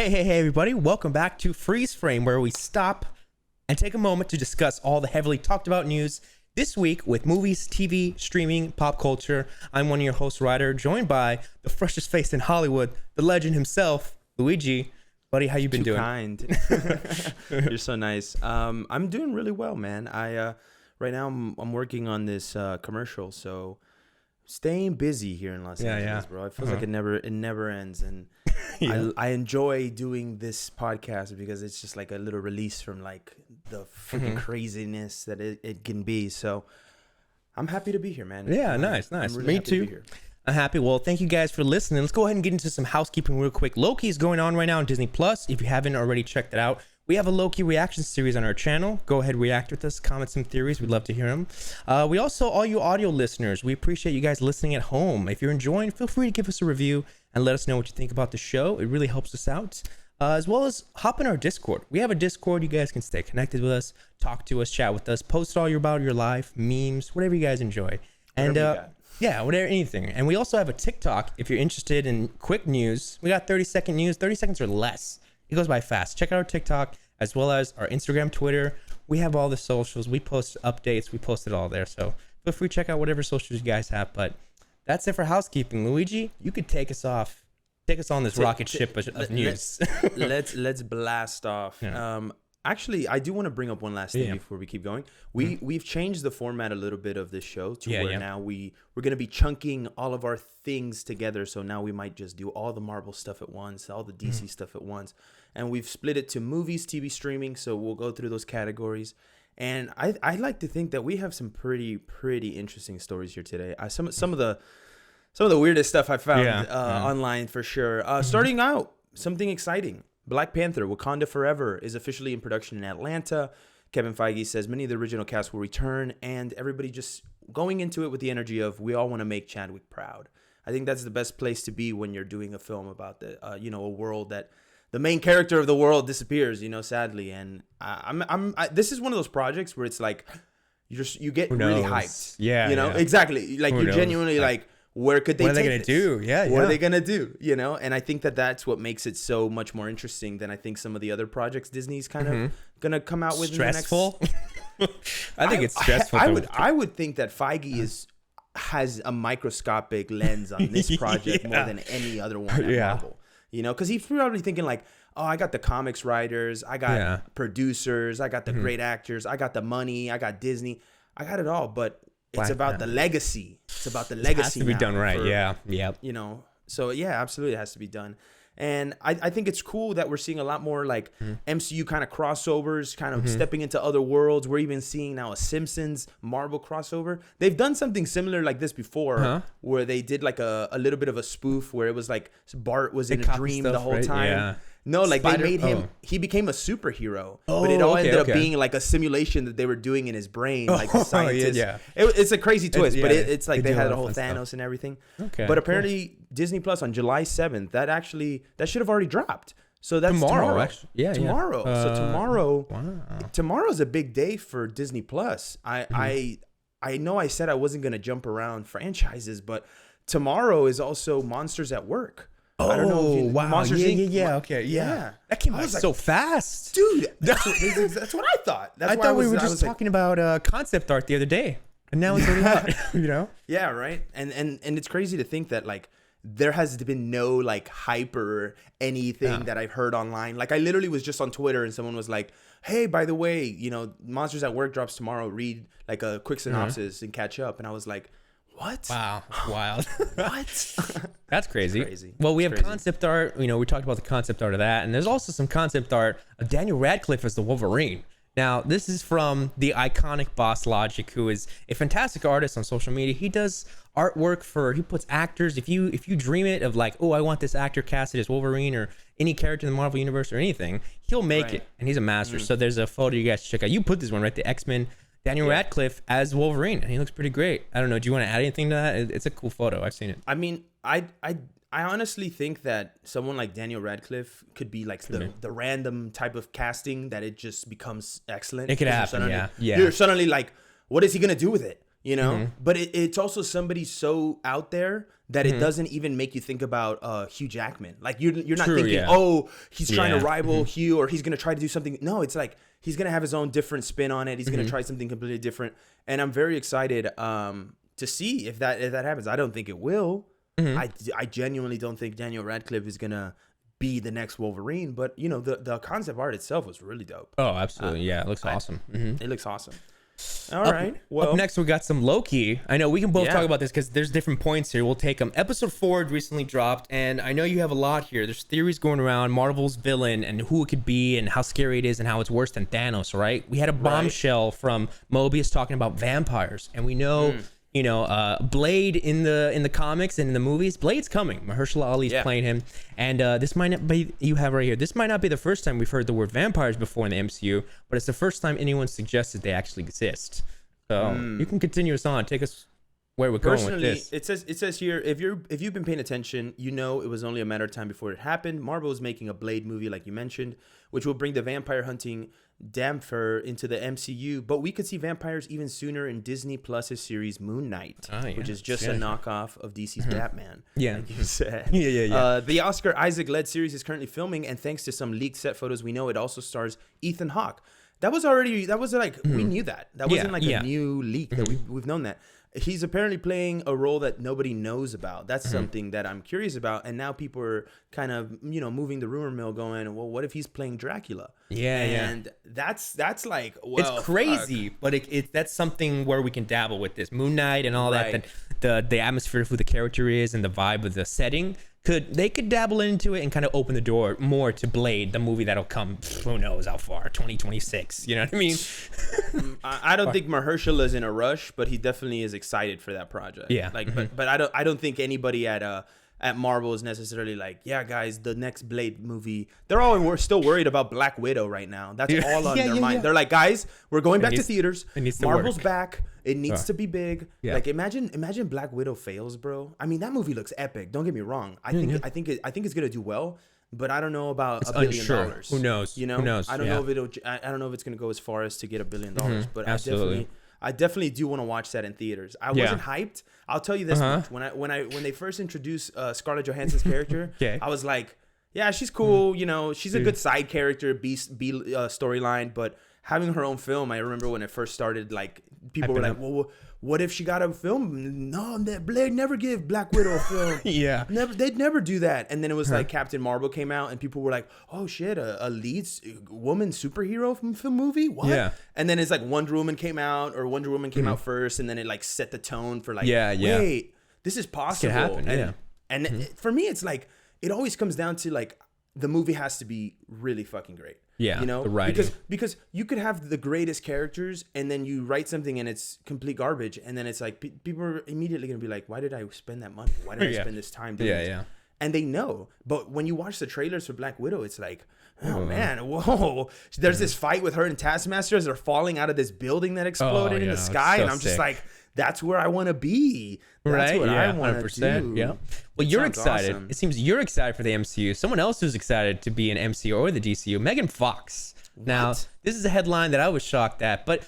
Hey, everybody. Welcome back to Freeze Frame, where we stop and take a moment to discuss all the heavily talked about news this week with movies, TV, streaming, pop culture. I'm one of your hosts, Ryder, joined by the freshest face in Hollywood, the legend himself, Luigi. Buddy, how you been doing? Kind. You're so nice. I'm doing really well, man. Right now I'm working on this commercial, so staying busy here in Los Angeles, bro. It feels like it never ends, and I enjoy doing this podcast because it's just like a little release from like the freaking craziness that it can be. So I'm happy to be here, man. Yeah, nice. Really Me too. I'm happy. Well, thank you guys for listening. Let's go ahead and get into some housekeeping real quick. Loki is going on right now on Disney Plus. If you haven't already checked it out, we have a Loki reaction series on our channel. Go ahead, react with us, comment some theories. We'd love to hear them. We also, all you audio listeners, we appreciate you guys listening at home. If you're enjoying, feel free to give us a review and let us know what you think about the show. It really helps us out. As well as hop in our Discord. We have a Discord. You guys can stay connected with us, talk to us, chat with us, post all about your life, memes, whatever you guys enjoy. And yeah, whatever, anything. And we also have a TikTok if you're interested in quick news. We got 30-second news, 30 seconds or less. It goes by fast. Check out our TikTok as well as our Instagram, Twitter. We have all the socials. We post updates. We post it all there. So feel free to check out whatever socials you guys have. But that's it for housekeeping. Luigi, you could take us off. Take us on this rocket ship of news. Let's blast off. Yeah. Actually, I do want to bring up one last thing before we keep going. We've changed the format a little bit of this show to where now we're going to be chunking all of our things together. So now we might just do all the Marvel stuff at once, all the DC stuff at once. And we've split it to movies, TV, streaming. So we'll go through those categories. And I like to think that we have some pretty interesting stories here today. Some of the weirdest stuff I found online for sure. Starting out, something exciting. Black Panther, Wakanda Forever is officially in production in Atlanta. Kevin Feige says many of the original cast will return, and everybody just going into it with the energy of we all want to make Chadwick proud. I think that's the best place to be when you're doing a film about a world that the main character of the world disappears, sadly. And this is one of those projects where it's like you get really hyped. Yeah, exactly. Like you're genuinely like, where could they take this? What are they going to do? What are they going to do? And I think that's what makes it so much more interesting than I think some of the other projects Disney's kind of going to come out with. Stressful? I think it's stressful. I would think that Feige has a microscopic lens on this project more than any other one at Marvel. Because he's probably thinking like, oh, I got the comics writers, I got producers, I got the great actors, I got the money, I got Disney, I got it all, but it's about the legacy. It's about the legacy. It has to be done right. So yeah, absolutely, it has to be done. And I think it's cool that we're seeing a lot more like MCU kind of crossovers, kind of stepping into other worlds. We're even seeing now a Simpsons Marvel crossover. They've done something similar like this before, where they did like a little bit of a spoof where it was like Bart was in a dream the whole time. Yeah. No, like they made him, he became a superhero, but it all ended up being like a simulation that they were doing in his brain, like the scientists. It's a crazy twist, but it's like they had a whole Thanos stuff and everything. But apparently Disney Plus on July 7th, that should have already dropped. So that's tomorrow. Tomorrow. So tomorrow's a big day for Disney Plus. I know I said I wasn't going to jump around franchises, but tomorrow is also Monsters at Work. Oh, I don't know if wow. Monsters Inc. That came out so fast. Dude, that's what I thought. I thought we were just talking about concept art the other day. And now it's already out, Yeah, right. And it's crazy to think that like there has been no like hype or anything that I've heard online. Like I literally was just on Twitter and someone was like, hey, by the way, Monsters at Work drops tomorrow. Read like a quick synopsis and catch up. And I was like, what? Wow. Wild. What? That's crazy. Well, we have concept art. We talked about the concept art of that. And there's also some concept art of Daniel Radcliffe as the Wolverine. Now, this is from the iconic Bosslogic, who is a fantastic artist on social media. He does artwork he puts actors. If you dream it of like, oh, I want this actor casted as Wolverine or any character in the Marvel Universe or anything, he'll make it. And he's a master. So there's a photo you guys should check out. You put this one, right? The X-Men. Daniel Radcliffe as Wolverine, and he looks pretty great. I don't know. Do you want to add anything to that? It's a cool photo. I've seen it. I mean, I honestly think that someone like Daniel Radcliffe could be like the random type of casting that it just becomes excellent. It could happen. You're suddenly like, what is he gonna do with it? you know. But it's also somebody so out there that it doesn't even make you think about Hugh Jackman. Like you're not thinking, oh, he's trying to rival Hugh, or he's gonna try to do something. No, it's like he's gonna have his own different spin on it. He's gonna try something completely different, and I'm very excited to see if that happens. I don't think it will. I genuinely don't think Daniel Radcliffe is gonna be the next Wolverine, but you know the concept art itself was really dope. Oh, absolutely, yeah, it looks awesome. It looks awesome. All right. Well, up next we got some Loki. I know we can both talk about this because there's different points here. We'll take them. Episode 4 recently dropped, and I know you have a lot here. There's theories going around Marvel's villain and who it could be and how scary it is and how it's worse than Thanos. Right? We had a bombshell from Mobius talking about vampires, and we know. You know, Blade in the comics and in the movies, Blade's coming. Mahershala Ali's playing him, and this might not be This might not be the first time we've heard the word vampires before in the MCU, but it's the first time anyone suggested they actually exist. So you can continue us on. Take us where we're going with this. It says here, if you've been paying attention, you know it was only a matter of time before it happened. Marvel is making a Blade movie, like you mentioned, which will bring the vampire hunting damper into the MCU, but we could see vampires even sooner in Disney Plus's series Moon Knight, which is just a knockoff of DC's Batman. Like you said. The Oscar Isaac-led series is currently filming, and thanks to some leaked set photos, we know it also stars Ethan Hawke. We knew that. That wasn't like a new leak that we've known that. He's apparently playing a role that nobody knows about. That's something that I'm curious about. And now people are kind of, moving the rumor mill going, well, what if he's playing Dracula? And that's like, well, it's crazy, but that's something where we can dabble with this Moon Knight and all that. The atmosphere of who the character is and the vibe of the setting. They could dabble into it and kind of open the door more to Blade, the movie that'll come, who knows how far, 2026. You know what I mean? I don't think Mahershala's in a rush, but he definitely is excited for that project. But I don't think anybody at Marvel is necessarily like, yeah, guys, the next Blade movie. We're still worried about Black Widow right now. That's all on their mind. They're like, guys, we're going back to theaters. Marvel's back. It needs to be big. Like imagine Black Widow fails, bro. I mean, that movie looks epic. Don't get me wrong. I think it's gonna do well, but I don't know about $1 billion. Who knows? You know, who knows? I don't know if it's gonna go as far as to get $1 billion. But Absolutely. I definitely do want to watch that in theaters. I wasn't hyped. I'll tell you this much. When they first introduced Scarlett Johansson's character, I was like, yeah, she's cool. You know, she's a good side character, B storyline, but having her own film, I remember when it first started, like people were like, well, what if she got a film? No, Blade never give Black Widow a film. They'd never do that. And then it was like Captain Marvel came out and people were like, oh shit, a lead woman superhero film movie? What? And then it's like Wonder Woman came out first, and then it like set the tone for like, wait, this is possible. This could happen, and for me, it's like, it always comes down to like, the movie has to be really fucking great. You know, the writing. Because you could have the greatest characters and then you write something and it's complete garbage, and then it's like people are immediately gonna be like, why did I spend that money? Why did I spend this time doing this? And they know. But when you watch the trailers for Black Widow, it's like, oh man, whoa! There's this fight with her and Taskmaster as they're falling out of this building that exploded in the sky, and I'm just like, that's where I want to be. That's what I want to do. Yeah. Well, you're excited. Awesome. It seems you're excited for the MCU. Someone else who's excited to be an MCU or the DCU, Megan Fox. Now, this is a headline that I was shocked at, but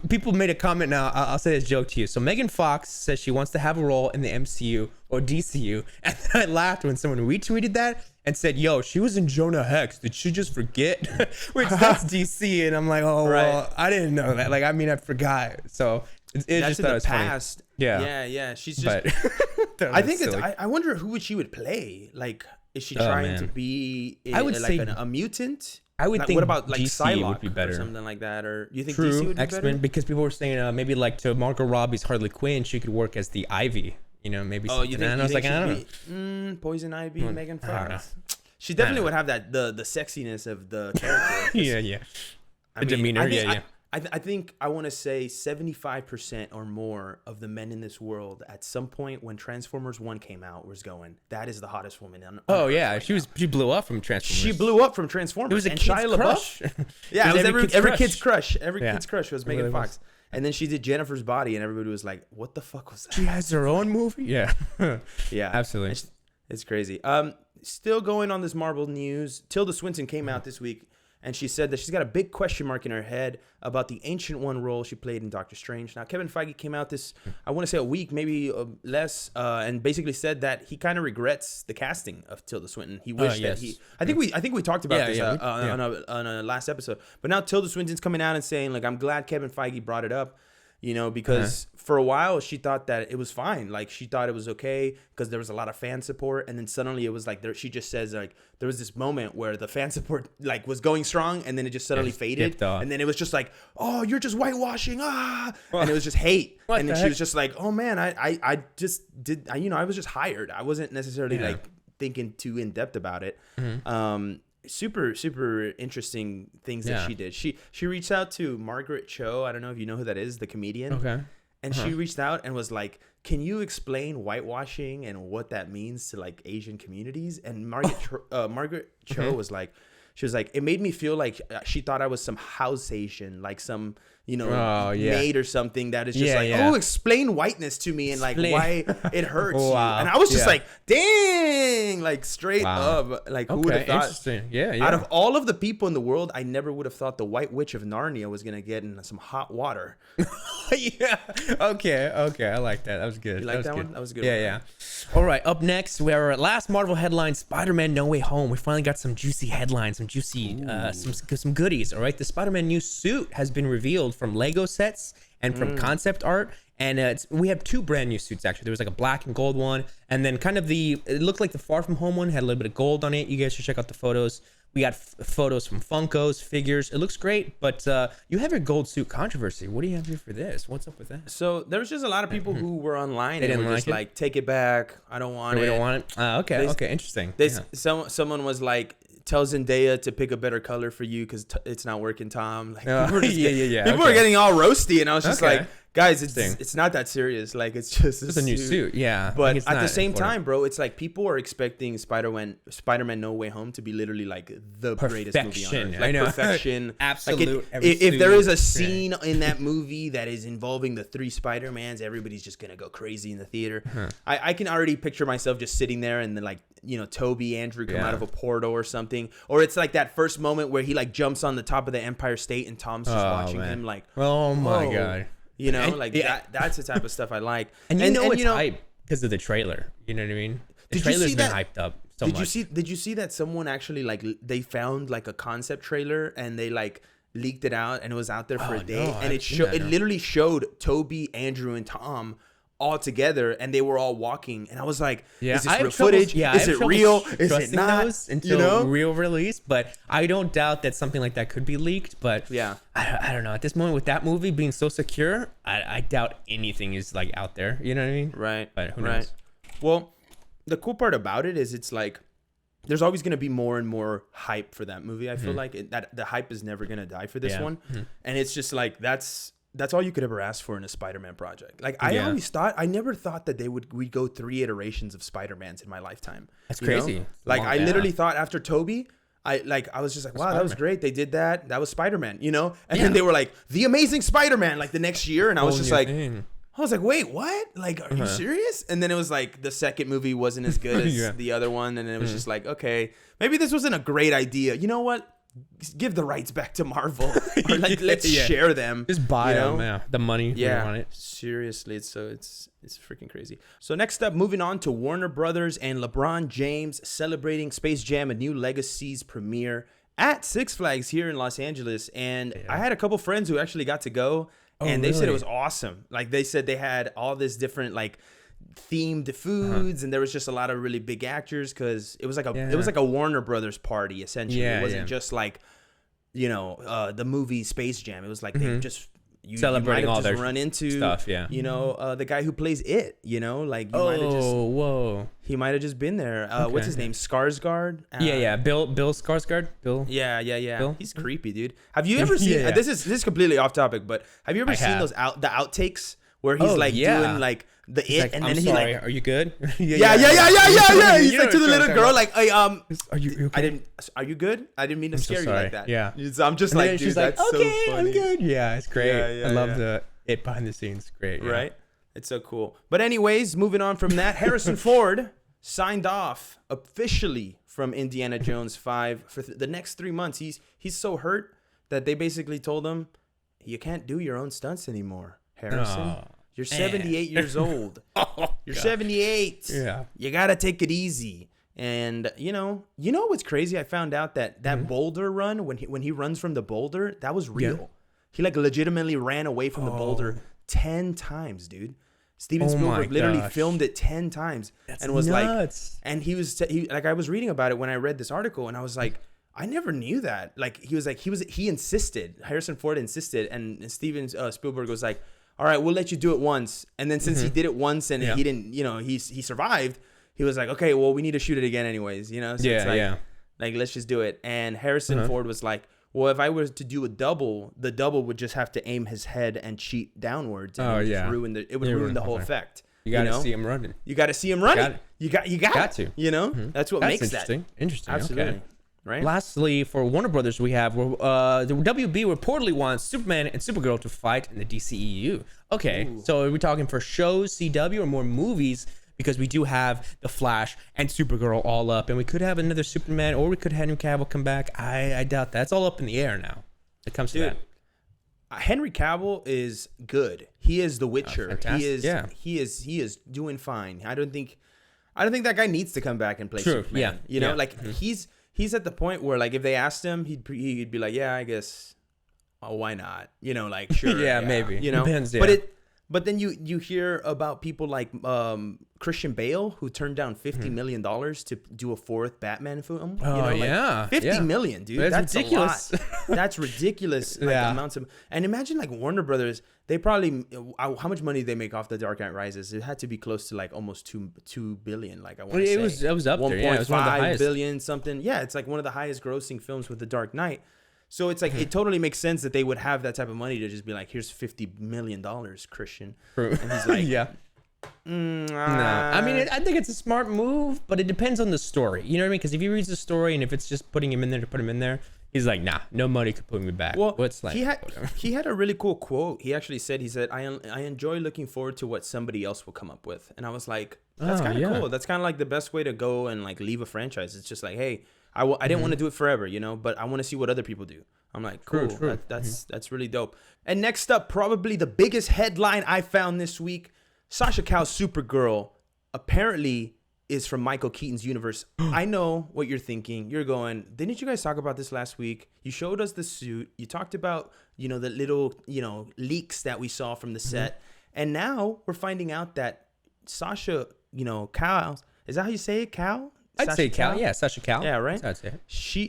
people made a comment. Now, I'll say this joke to you. So Megan Fox says she wants to have a role in the MCU or DCU, and then I laughed when someone retweeted that and said, yo, she was in Jonah Hex. Did she just forget? Which that's DC, and I'm like, oh, well, I didn't know that. Like, I mean, I forgot. So that's just in the past. Funny. Yeah. She's just. I think silly. I wonder who she would play. Like, is she trying to be? I would say a mutant. I would think. What about like DC Psylocke would be better, or something like that? Or you think DC would be X-Men, better? because people were saying maybe like to Margot Robbie's Harley Quinn, she could work as the Ivy. You know, maybe. Oh, you think? And I was like, I don't know. Poison Ivy, Megan Fox. She definitely would have that the sexiness of the character. Yeah. The demeanor. I think I want to say 75% or more of the men in this world at some point when Transformers 1 came out was going, that is the hottest woman on Oh yeah, she blew up from Transformers. She blew up from Transformers. It was a kid's crush. Yeah, it was every kid's crush. Every kid's crush was Megan Fox. And then she did Jennifer's Body, and everybody was like, what the fuck was that? She has her own movie? Yeah. Yeah. Absolutely. It's crazy. Still going on this Marvel news, Tilda Swinton came out this week and she said that she's got a big question mark in her head about the Ancient One role she played in Doctor Strange. Now, Kevin Feige came out I want to say a week, maybe less, and basically said that he kind of regrets the casting of Tilda Swinton. He wished that I think we talked about this on a last episode. But now Tilda Swinton's coming out and saying, like, I'm glad Kevin Feige brought it up. Because for a while she thought that it was fine. Like, she thought it was okay because there was a lot of fan support. And then suddenly it was like, she just says, like, there was this moment where the fan support, like, was going strong, and then it just suddenly faded. And then it was just like, oh, you're just whitewashing. And it was just hate. And then she was just like, oh, man, I just did, I was just hired. I wasn't necessarily like thinking too in depth about it. Super interesting things that she did. She reached out to Margaret Cho. I don't know if you know who that is, the comedian. Okay. And she reached out and was like, can you explain whitewashing and what that means to, like, Asian communities? And Margaret Cho was like, she was like, it made me feel like she thought I was some house Asian, like some, maid or something that is just explain whiteness to me and like why it hurts you. And I was just like, dang, like straight up, like who would have thought? Interesting. Out of all of the people in the world, I never would have thought the White Witch of Narnia was gonna get in some hot water. Okay. I like that. That was good. You like that one? That was a good. Yeah. All right. Up next, we are our last Marvel headline: Spider-Man: No Way Home. We finally got some juicy headlines, some juicy, some goodies. All right. The Spider-Man new suit has been revealed from Lego sets and from concept art, and we have two brand new suits actually. There was like a black and gold one, and then kind of it looked like the Far From Home one had a little bit of gold on it. You guys should check out the photos. We got photos from Funkos, figures. It looks great, but you have your gold suit controversy. What do you have here for this? What's up with that? So there was just a lot of people who were online and were just like, take it back. I don't want it. We don't want it? Okay, interesting. Someone was like, tell Zendaya to pick a better color for you because it's not working, Tom. Like, people were getting all roasty, and I was just like, guys, it's not that serious. Like, it's just a new suit. Yeah. But at the same time, bro, it's like people are expecting Spider-Man No Way Home to be literally like the greatest movie on earth. Like, I know. Perfection. Absolute. Like if there is a scene in that movie that is involving the three Spider-Mans, everybody's just going to go crazy in the theater. I can already picture myself just sitting there and then, like, Toby, Andrew come out of a portal or something. Or it's like that first moment where he like jumps on the top of the Empire State and Tom's just watching him like, oh my God. That's the type of stuff I like. And it's hype because of the trailer. You know what I mean? The trailer's been hyped up so much. Did you see that someone actually like they found like a concept trailer and they like leaked it out and it was out there for a day and it literally showed Toby, Andrew, and Tom all together and they were all walking and I was like, is this real footage? Is it real? Is it not? Until real release, but I don't doubt that something like that could be leaked. But I don't know. At this moment, with that movie being so secure, I doubt anything is like out there. You know what I mean? Right. But who knows? Well, the cool part about it is it's like there's always going to be more and more hype for that movie. I feel like that the hype is never going to die for this one, and it's just like that's all you could ever ask for in a Spider-Man project. Like I never thought that we'd go 3 iterations of Spider-Mans in my lifetime. That's crazy. Like I literally thought after Toby, I was just like, wow, that was great. They did that. That was Spider-Man, And then they were like, The Amazing Spider-Man, like the next year. And I was just like, wait, what? Like, are you serious? And then it was like the second movie wasn't as good as the other one. And it was just like, okay, maybe this wasn't a great idea. You know what? Give the rights back to Marvel. Or like, let's share them. Just buy them. The money. Yeah. On it. Seriously, it's freaking crazy. So next up, moving on to Warner Brothers and LeBron James celebrating Space Jam: A New Legacy's premiere at Six Flags here in Los Angeles. And I had a couple friends who actually got to go, and they said it was awesome. Like they said they had all this different like themed foods and there was just a lot of really big actors because it was like a Warner Brothers party essentially. It wasn't just like the movie Space Jam. It was like they just celebrating all their run into stuff. The guy who plays it. Like he might have just been there. What's his name? Skarsgård. Bill Skarsgård. Bill. Yeah. Bill? He's creepy, dude. Have you ever seen? This is completely off topic, but have you ever seen the outtakes where he's doing like the he's like, and then he like, are you good? Yeah. He's like to the little girl, like, hey, are you okay? Are you good? I didn't mean to scare you like that. Yeah. I'm just like, dude, she's that's like, okay, so funny. I'm good. Yeah, it's great. I love it behind the scenes. Great. Right? It's so cool. But anyways, moving on from that, Harrison Ford signed off officially from Indiana Jones 5 for the next 3 months. He's so hurt that they basically told him, you can't do your own stunts anymore, Harrison. You're 78 years old. You're 78. Yeah. You got to take it easy. And you know what's crazy? I found out that boulder run, when he runs from the boulder, that was real. Yeah. He like legitimately ran away from the boulder 10 times, dude. Steven Spielberg literally filmed it 10 times. That's and was nuts. like, and he was like, I was reading about it when I read this article, and I was like, I never knew that. Like he insisted. Harrison Ford insisted, and Steven Spielberg was like, all right, we'll let you do it once. And then since he did it once and he didn't, he survived, he was like, okay, well, we need to shoot it again anyways, So it's like, let's just do it. And Harrison Ford was like, well, if I was to do a double, the double would just have to aim his head and cheat downwards. And it would ruin the whole effect. You got to see him running. You got to see him running. You got to. That's what makes interesting. that. Interesting. Absolutely. Okay. Right. Lastly, for Warner Brothers, we have the WB reportedly wants Superman and Supergirl to fight in the DCEU. Okay, so are we talking for shows, CW, or more movies? Because we do have the Flash and Supergirl all up, and we could have another Superman, or we could have Henry Cavill come back. I doubt that. It's all up in the air now. It comes to that. Henry Cavill is good. He is The Witcher. He is doing fine. I don't think that guy needs to come back and play Superman. He's at the point where, like, if they asked him, he'd be like, yeah, I guess, why not? Sure. Maybe. Depends, But then you hear about people like Christian Bale, who turned down $50 million to do a fourth Batman film. $50 million, dude. That's ridiculous. A lot. That's ridiculous. Amounts of, and imagine like Warner Brothers. They probably, how much money they make off The Dark Knight Rises? It had to be close to like almost $2 billion. Like I want to say, it was up there. Yeah, it was one of the highest. 1.5 billion something. Yeah, it's like one of the highest grossing films with The Dark Knight. So it's like it totally makes sense that they would have that type of money to just be like, here's $50 million, Christian. And he's like, no. I mean, I think it's a smart move, but it depends on the story. You know what I mean? Because if he reads the story and if it's just putting him in there to put him in there, he's like, nah, no money could put me back. Well, he had a really cool quote. He actually said, I enjoy looking forward to what somebody else will come up with. And I was like, that's kind of cool. That's kind of like the best way to go and like leave a franchise. It's just like, hey, I didn't want to do it forever, but I want to see what other people do. I'm like, cool. True. That's really dope. And next up, probably the biggest headline I found this week, Sasha Calle's Supergirl apparently is from Michael Keaton's universe. I know what you're thinking. You're going, didn't you guys talk about this last week? You showed us the suit. You talked about, the little, leaks that we saw from the set. And now we're finding out that Sasha, Calle, is that how you say it? Calle? I'd say Calle. Yeah, Sasha Calle. Yeah, right. I'd say it.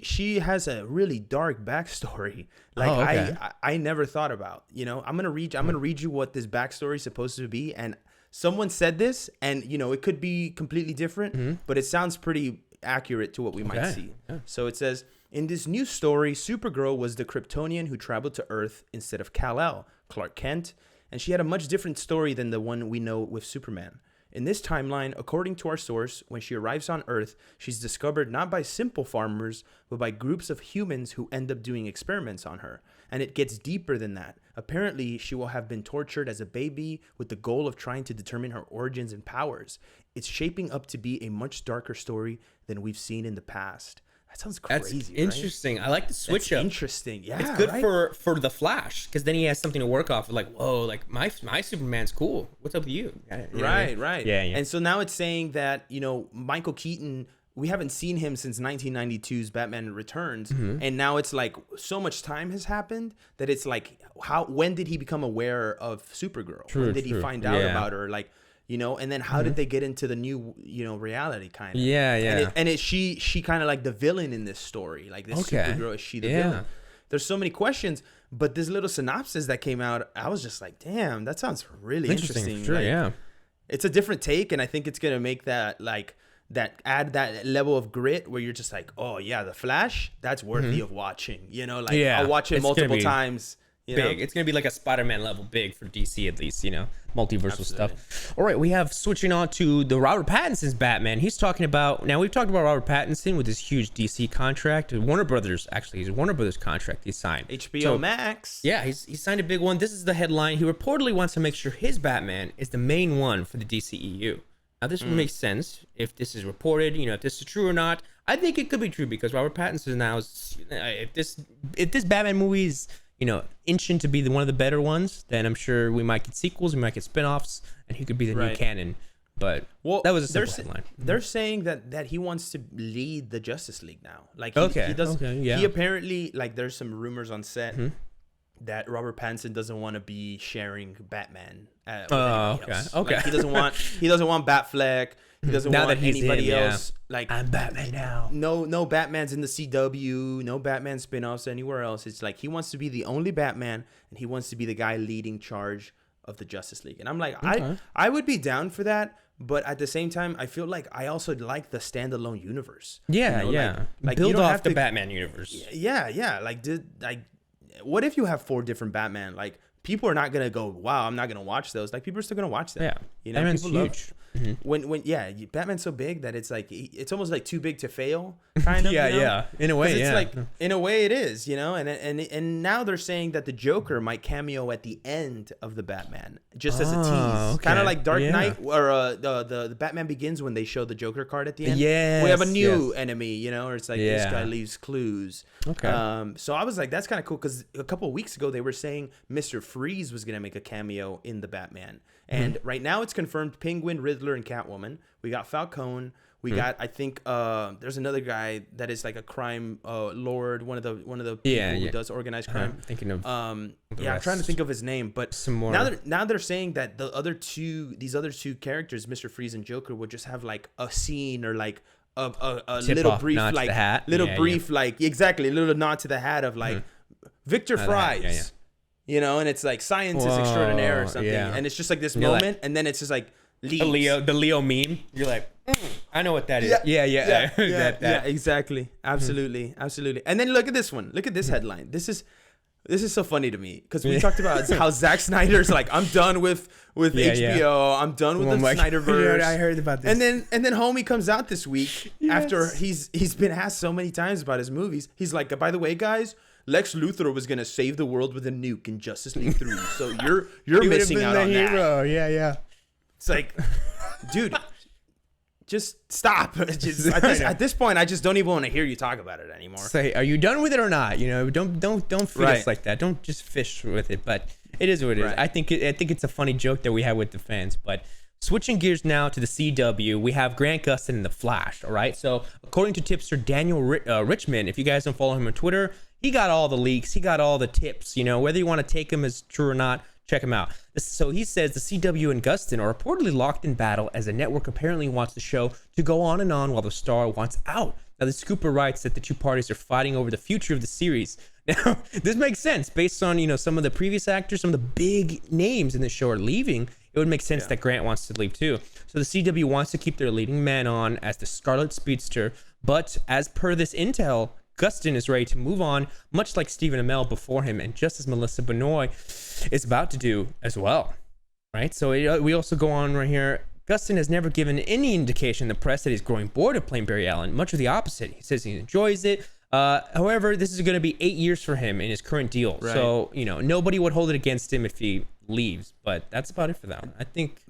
She has a really dark backstory. Like I never thought about. I'm gonna read you what this backstory is supposed to be. And someone said this, and it could be completely different, but it sounds pretty accurate to what we might see. Yeah. So it says, in this new story, Supergirl was the Kryptonian who traveled to Earth instead of Kal-El, Clark Kent, and she had a much different story than the one we know with Superman. In this timeline, according to our source, when she arrives on Earth, she's discovered not by simple farmers, but by groups of humans who end up doing experiments on her. And it gets deeper than that. Apparently, she will have been tortured as a baby with the goal of trying to determine her origins and powers. It's shaping up to be a much darker story than we've seen in the past. That sounds crazy. That's interesting. Right? I like the switch up. Interesting. Yeah, it's good for the Flash, because then he has something to work off. Like, whoa, like my Superman's cool. What's up with you? Right. Yeah. And so now it's saying that Michael Keaton, we haven't seen him since 1992's Batman Returns, and now it's like so much time has happened that it's like, when did he become aware of Supergirl? When did he find out about her? Like. And then how did they get into the new, reality kind of? Yeah. And is she kind of like the villain in this story? Like this Supergirl, is she the villain? There's so many questions, but this little synopsis that came out, I was just like, damn, that sounds really interesting. Sure, like, it's a different take, and I think it's gonna make that add that level of grit where you're just like, oh yeah, the Flash, that's worthy of watching. I'll watch it multiple times. Big. It's gonna be like a Spider-Man level big for DC at least, multiversal stuff. All right, we have switching on to the Robert Pattinson's Batman. He's talking about, now we've talked about Robert Pattinson with his huge DC contract, Warner Brothers contract he signed. HBO Max. Yeah, he signed a big one. This is the headline. He reportedly wants to make sure his Batman is the main one for the DCEU. Now, this would make sense if this is reported, if this is true or not. I think it could be true because Robert Pattinson now is, if this Batman movie is, inching to be one of the better ones, then I'm sure we might get sequels, we might get spin-offs, and he could be the new canon. But that was a simple headline. They're saying that he wants to lead the Justice League now. Like he does. Okay, yeah. He apparently, like, there's some rumors on set that Robert Pattinson doesn't want to be sharing Batman. With anybody else. Okay. Like, he doesn't want Batfleck. He doesn't want anybody else. Like, I'm Batman now. No Batmans in the CW. No Batman spinoffs anywhere else. It's like he wants to be the only Batman, and he wants to be the guy leading charge of the Justice League. And I'm like, I would be down for that. But at the same time, I feel like I also like the standalone universe. Yeah, Like build off the Batman universe. Yeah. What if you have 4 different Batman? Like, people are not gonna go, wow, I'm not gonna watch those. Like, people are still gonna watch them. Yeah, Batman's people huge. When Batman's so big that it's like it's almost like too big to fail, kind of. Yeah. In a way, it's like in a way it is, And now they're saying that the Joker might cameo at the end of the Batman, just as a tease, kind of like Dark Knight or the Batman Begins when they show the Joker card at the end. Yeah, we have a new enemy, or it's like this guy leaves clues. Okay. So I was like, that's kind of cool because a couple of weeks ago they were saying Mr. Freeze was gonna make a cameo in the Batman. And right now it's confirmed Penguin, Riddler, and Catwoman. We got Falcone. We got, I think, there's another guy that is like a crime lord, one of the people who does organized crime. I'm thinking of I'm trying to think of his name, but some more. Now they're saying that these other two characters, Mr. Freeze and Joker, would just have like a scene or like a little brief like exactly a little nod to the hat of like Victor Fries. And it's like science is extraordinaire or something. And it's just like this moment, and then it's just like the Leo meme. You're like, I know what that is. Yeah, exactly. Absolutely. And then look at this one. Look at this headline. This is so funny to me because we talked about how Zack Snyder's like, I'm done with HBO. I'm done with the Snyderverse. I heard about this. And then homie comes out this week after he's been asked so many times about his movies. He's like, by the way, guys, Lex Luthor was gonna save the world with a nuke in Justice League 3. So you're missing out on that. Yeah. It's like, dude, just stop. At this point, I just don't even want to hear you talk about it anymore. Say, are you done with it or not? Don't feed us like that. Don't just fish with it. But it is what it is. I think it's a funny joke that we have with the fans. But switching gears now to the CW, we have Grant Gustin in The Flash. All right. So according to tipster Daniel Richmond, if you guys don't follow him on Twitter, he got all the leaks. He got all the tips. Whether you want to take him as true or not, check him out. So he says the CW and Gustin are reportedly locked in battle as the network apparently wants the show to go on and on while the star wants out. Now, the scooper writes that the two parties are fighting over the future of the series. Now, this makes sense based on, some of the previous actors, some of the big names in the show are leaving. It would make sense that Grant wants to leave too. So the CW wants to keep their leading man on as the Scarlet Speedster. But as per this intel, Gustin is ready to move on, much like Stephen Amell before him, and just as Melissa Benoist is about to do as well. Right? So we also go on right here. Gustin has never given any indication in the press that he's growing bored of playing Barry Allen. Much of the opposite. He says he enjoys it. However, this is going to be 8 years for him in his current deal. Right. So, nobody would hold it against him if he leaves. But that's about it for that one. I think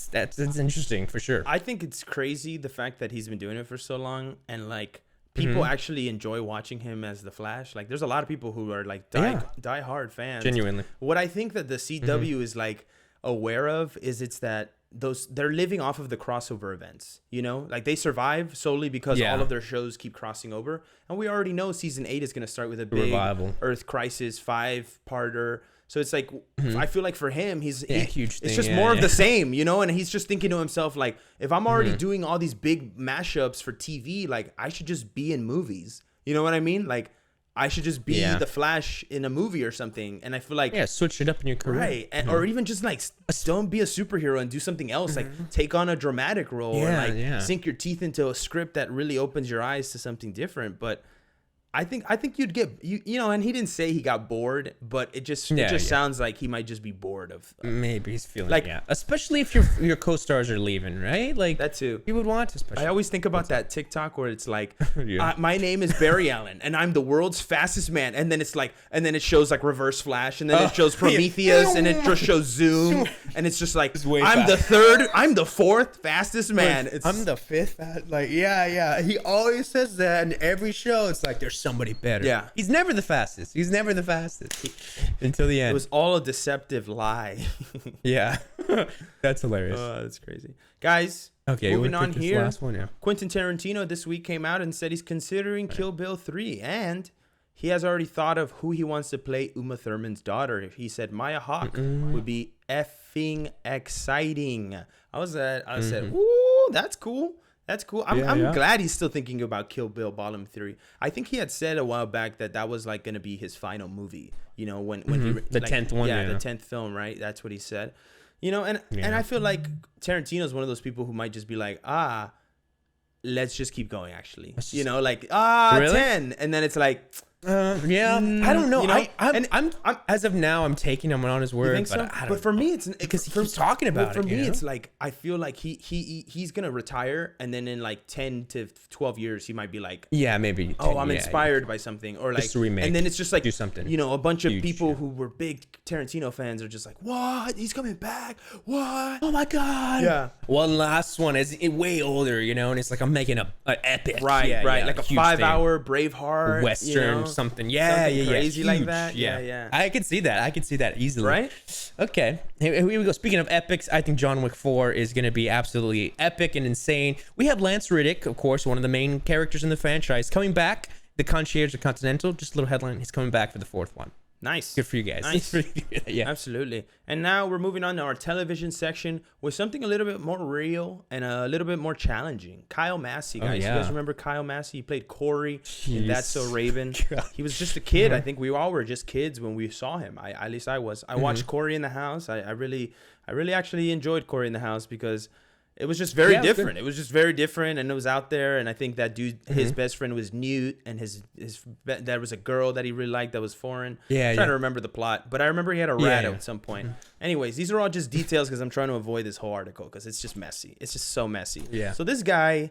that's interesting for sure. I think it's crazy the fact that he's been doing it for so long and like people actually enjoy watching him as the Flash. Like, there's a lot of people who are like die hard fans. Genuinely. What I think that the CW is like aware of is it's that they're living off of the crossover events, like they survive solely because all of their shows keep crossing over. And we already know season 8 is going to start with a big revival. Earth Crisis 5-parter. So it's like, I feel like for him, huge thing. It's just more of the same, and he's just thinking to himself, like, if I'm already doing all these big mashups for TV, like, I should just be in movies. You know what I mean? Like, I should just be the Flash in a movie or something. And I feel like... Yeah, switch it up in your career. Right. And, or even just, like, don't be a superhero and do something else. Like, take on a dramatic role or, sink your teeth into a script that really opens your eyes to something different. But I think you'd get you know, and he didn't say he got bored, but it just sounds like he might just be bored of maybe he's feeling like, especially if your co-stars are leaving, right? Like that too. You would want to. Especially. I always think about that TikTok where it's like, my name is Barry Allen and I'm the world's fastest man, and then it's like, and then it shows like reverse flash, and then it shows Prometheus, and it just shows zoom, and it's just like, I'm the fourth fastest man. I'm the fifth. Like he always says that in every show. It's like there's somebody better. Yeah. He's never the fastest. Until the end. It was all a deceptive lie. Yeah. That's hilarious. That's crazy. Guys, okay, moving on here. Last one, yeah. Quentin Tarantino this week came out and said he's considering Kill Bill 3, and he has already thought of who he wants to play Uma Thurman's daughter. He said Maya Hawke would be effing exciting. I said, ooh, that's cool. That's cool. I'm glad he's still thinking about Kill Bill Volume 3. I think he had said a while back that was like going to be his final movie. You know, when he the 10th one. Yeah, the 10th film, right? That's what he said. You know, and I feel like Tarantino's one of those people who might just be like, let's just keep going. Actually, you know, like really? 10, and then it's like. I don't know. You know? I'm as of now, I'm taking him on his word. But for me, it's because he keeps talking about it. For me, it's like I feel like he's gonna retire, and then in like 10 to 12 years, he might be like, maybe. I'm inspired by something, or like, and then it's just like do something. You know, a bunch of people who were big Tarantino fans are just like, what? He's coming back? What? Oh my god! Yeah. One last one is way older, you know, and it's like I'm making an epic, right, like a 5-hour Braveheart Western. Something crazy like huge. that. Yeah. I could see that easily. Right? Okay, here we go. Speaking of epics, I think John Wick 4 is going to be absolutely epic and insane. We have Lance Reddick, of course, one of the main characters in the franchise, coming back. The Concierge of Continental, just a little headline. He's coming back for the 4th one. Nice. Good for you guys. Nice. Yeah, absolutely. And now we're moving on to our television section with something a little bit more real and a little bit more challenging. Kyle Massey, guys. You guys remember Kyle Massey? He played Corey in That's So Raven. He was just a kid. I think we all were just kids when we saw him. At least I was. I watched Corey in the House. I really actually enjoyed Corey in the House because it was just very different. It was just very different, and it was out there. And I think that dude, his best friend was Newt, and there was a girl that he really liked that was foreign. I'm trying to remember the plot, but I remember he had a rat at some point. Anyways, these are all just details because I'm trying to avoid this whole article because it's just messy. It's just so messy. Yeah. So this guy,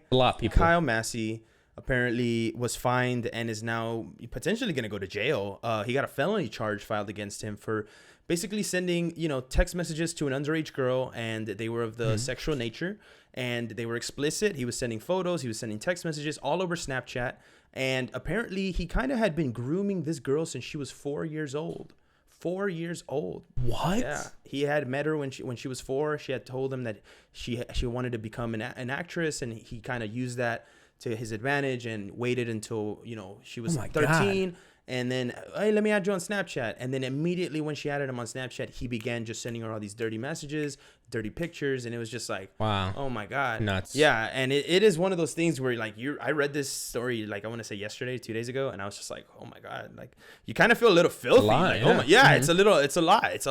Kyle Massey, apparently was fined and is now potentially going to go to jail. He got a felony charge filed against him for basically sending, text messages to an underage girl, and they were of the sexual nature, and they were explicit. He was sending photos, he was sending text messages all over Snapchat, and apparently he kind of had been grooming this girl since she was 4 years old. 4 years old. What? Yeah. He had met her when she was 4. She had told him that she wanted to become an actress, and he kind of used that to his advantage and waited until, she was 13. God. And then, hey, let me add you on Snapchat. And then immediately when she added him on Snapchat, he began just sending her all these dirty messages, dirty pictures. And it was just like, wow, oh my God. Nuts. Yeah. And it is one of those things where like I read this story, like I want to say yesterday, 2 days ago. And I was just like, oh my God, like you kind of feel a little filthy. Oh my, it's a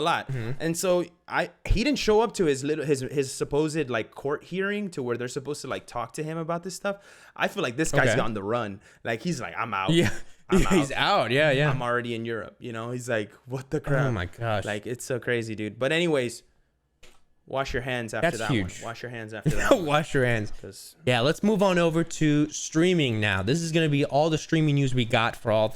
lot. And so he didn't show up to his supposed like court hearing to where they're supposed to like talk to him about this stuff. I feel like this guy's on the run. Like he's like, I'm out. Yeah. He's out. Yeah. I'm already in Europe. He's like, what the crap? Oh my gosh. Like, it's so crazy, dude. But anyways, wash your hands after that huge. one. Wash your hands after that one. Wash your hands. Yeah, let's move on over to streaming now. This is going to be all the streaming news we got for all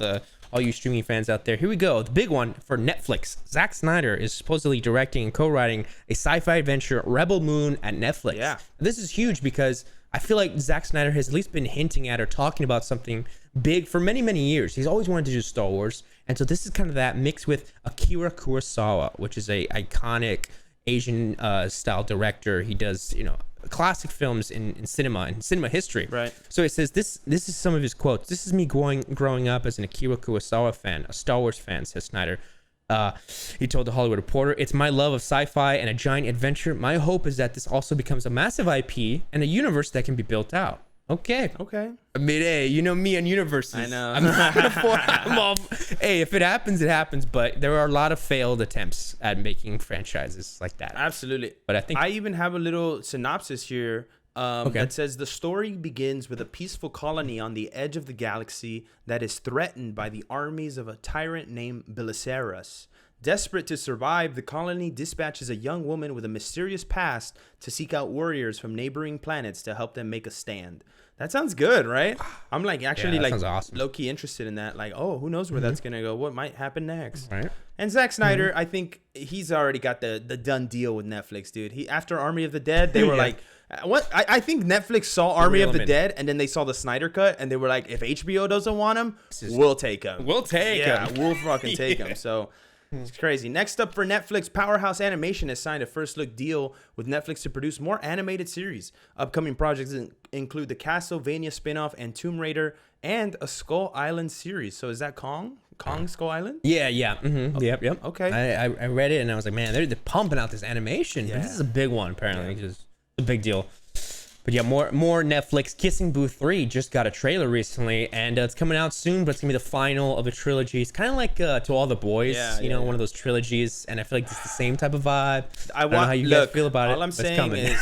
you streaming fans out there. Here we go. The big one for Netflix. Zack Snyder is supposedly directing and co-writing a sci-fi adventure, Rebel Moon, at Netflix. Yeah. This is huge because I feel like Zack Snyder has at least been hinting at or talking about something big for many, many years. He's always wanted to do Star Wars. And so this is kind of that mixed with Akira Kurosawa, which is a iconic Asian style director. He does, classic films in cinema history. Right. So it says this is some of his quotes. This is me growing up as an Akira Kurosawa fan, a Star Wars fan, says Snyder. He told the Hollywood Reporter, "It's my love of sci-fi and a giant adventure. My hope is that this also becomes a massive IP and a universe that can be built out." Okay. I mean, hey, you know me and universes. I know. Hey, if it happens, it happens. But there are a lot of failed attempts at making franchises like that. Absolutely. But I think I even have a little synopsis here That says the story begins with a peaceful colony on the edge of the galaxy that is threatened by the armies of a tyrant named Belisarius. Desperate to survive, the colony dispatches a young woman with a mysterious past to seek out warriors from neighboring planets to help them make a stand. That sounds good, right? I'm like actually like awesome. Low-key interested in that. Like, oh, who knows where that's gonna go? What might happen next? Right. And Zack Snyder, I think he's already got the done deal with Netflix, dude. He after Army of the Dead, they were like, what? I think Netflix saw Army of the Dead, and then they saw the Snyder cut, and they were like, if HBO doesn't want him, we'll take him. We'll take him. Yeah, we'll fucking take him. So. It's crazy. Next up for Netflix, Powerhouse Animation has signed a first look deal with Netflix to produce more animated series. Upcoming projects include the Castlevania spinoff and Tomb Raider and a Skull Island series. So is that Kong Skull Island? Yeah. Mm-hmm. Yep. Okay. I read it and I was like, man, they're pumping out this animation. Yeah. This is a big one, apparently. Yeah. Just a big deal. But yeah, more Netflix. Kissing Booth 3 just got a trailer recently, and it's coming out soon, but it's going to be the final of a trilogy. It's kind of like To All the Boys, one of those trilogies, and I feel like it's the same type of vibe. I don't know how you guys feel about it. All I'm saying is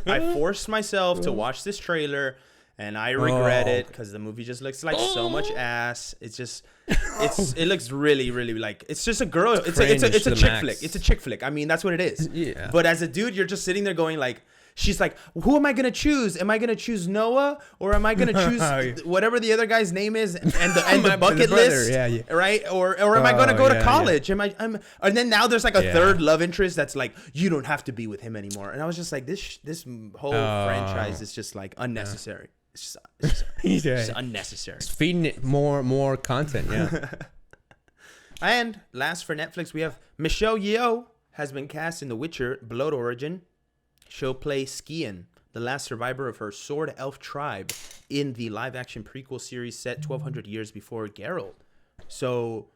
I forced myself to watch this trailer, and I regret it because the movie just looks like so much ass. It's just, it looks really, really like, it's just a girl. It's a chick flick. It's a chick flick. I mean, that's what it is. Yeah. But as a dude, you're just sitting there going like, she's like, who am I going to choose? Am I going to choose Noah, or am I going to choose whatever the other guy's name is and the bucket list, right? Or am I going to go to college? And then now there's like a third love interest that's like, you don't have to be with him anymore. And I was just like, this whole franchise is just like unnecessary. It's just unnecessary. It's feeding it more content, yeah. And last for Netflix, we have Michelle Yeoh has been cast in The Witcher Blood Origin. She'll play Skian, the last survivor of her sword elf tribe, in the live-action prequel series set 1,200 years before Geralt. So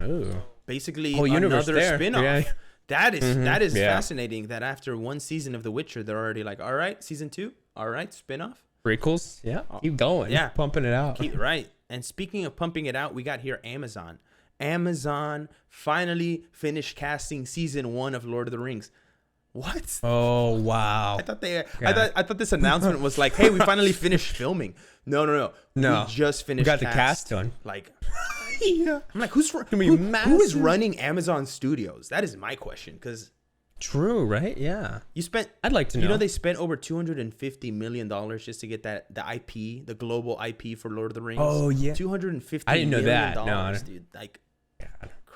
basically another spin-off. Yeah. That is fascinating that after one season of The Witcher, they're already like, all right, season 2, all right, spin-off. Prequels, yeah, keep going. Yeah, pumping it out. Right. And speaking of pumping it out, we got here Amazon. Amazon finally finished casting season 1 of Lord of the Rings. What? Oh wow! I thought this announcement was like, "Hey, we finally finished filming." No. We just finished. We got the cast done. Like, yeah. I'm like, who is running Amazon Studios? That is my question. Because true, right? Yeah. I'd like to know. You know, they spent over $250 million just to get the IP, the global IP for Lord of the Rings. Oh yeah. $250. I didn't know that. No, dude. Like,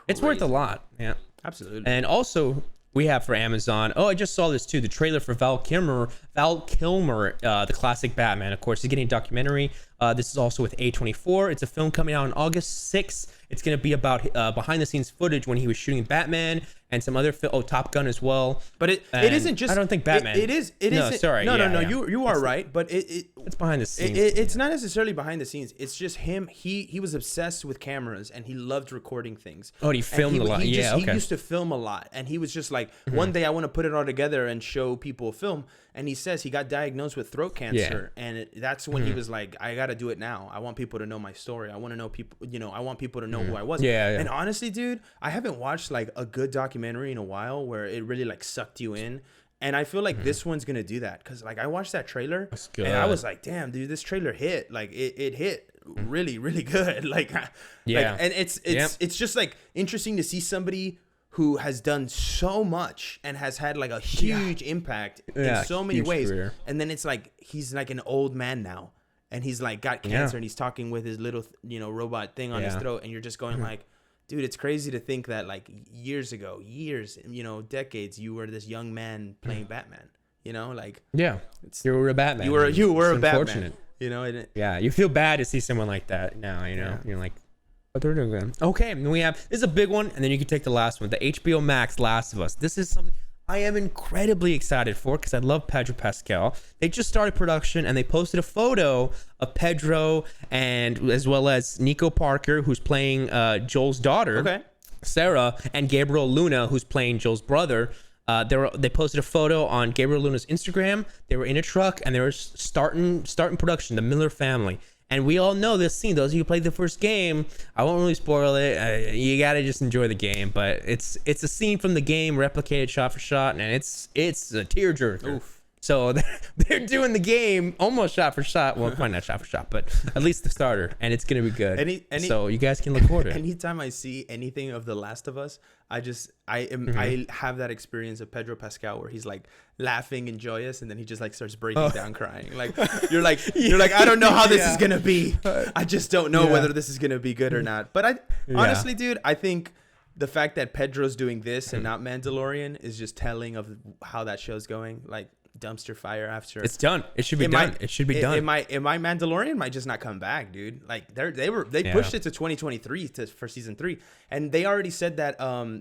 it's worth a lot. Yeah. Absolutely. And also, we have for Amazon. Oh, I just saw this too. The trailer for Val Kilmer, the classic Batman. Of course, he's getting a documentary. This is also with A24. It's a film coming out on August 6th. It's going to be about behind the scenes footage when he was shooting Batman and some other Top Gun as well. But it isn't just. I don't think Batman. It is. No, sorry. No. You are right. But it's behind the scenes. It's not necessarily behind the scenes. It's just him. He was obsessed with cameras and he loved recording things. Oh, he filmed a lot. He used to film a lot, and he was just like, one day I want to put it all together and show people film. And he says he got diagnosed with throat cancer, and that's when he was like, I got to do it now. I want people to know my story. I want to know people. I want people to know who I was. Yeah. And honestly, dude, I haven't watched like a good documentary in a while where it really like sucked you in. And I feel like this one's gonna do that because like I watched that trailer and I was like, damn, dude, this trailer hit. Like it hit really, really good. And it's just like interesting to see somebody who has done so much and has had like a huge impact in so many ways. Career. And then it's like he's like an old man now, and he's like got cancer and he's talking with his little robot thing on his throat, and you're just going like, dude, it's crazy to think that like years, decades, you were this young man playing Batman. You were a Batman. You were a Batman. You feel bad to see someone like that now. You're like, what they're doing. Okay, and we have this is a big one, and then you can take the last one, the HBO Max Last of Us. This is something I am incredibly excited for because I love Pedro Pascal. They just started production and they posted a photo of Pedro and as well as Nico Parker, who's playing Joel's daughter, Sarah, and Gabriel Luna, who's playing Joel's brother. They posted a photo on Gabriel Luna's Instagram. They were in a truck and they were starting production, the Miller family. And we all know this scene. Those of you who played the first game, I won't really spoil it. You gotta just enjoy the game. But it's a scene from the game, replicated shot for shot, and it's a tearjerker. So they're doing the game almost shot for shot. Well, probably not shot for shot, but at least the starter, and it's gonna be good. So you guys can look forward to it. Anytime I see anything of The Last of Us, I have that experience of Pedro Pascal where he's like laughing and joyous, and then he just like starts breaking down crying. Like you're like I don't know how this is gonna be. I just don't know whether this is gonna be good or not. But honestly, dude, I think the fact that Pedro's doing this and not Mandalorian is just telling of how that show's going. Like, dumpster fire after it's done. It should be done. It should be done. It might Mandalorian might just not come back, dude. Like they pushed it to 2023 for season 3, and they already said that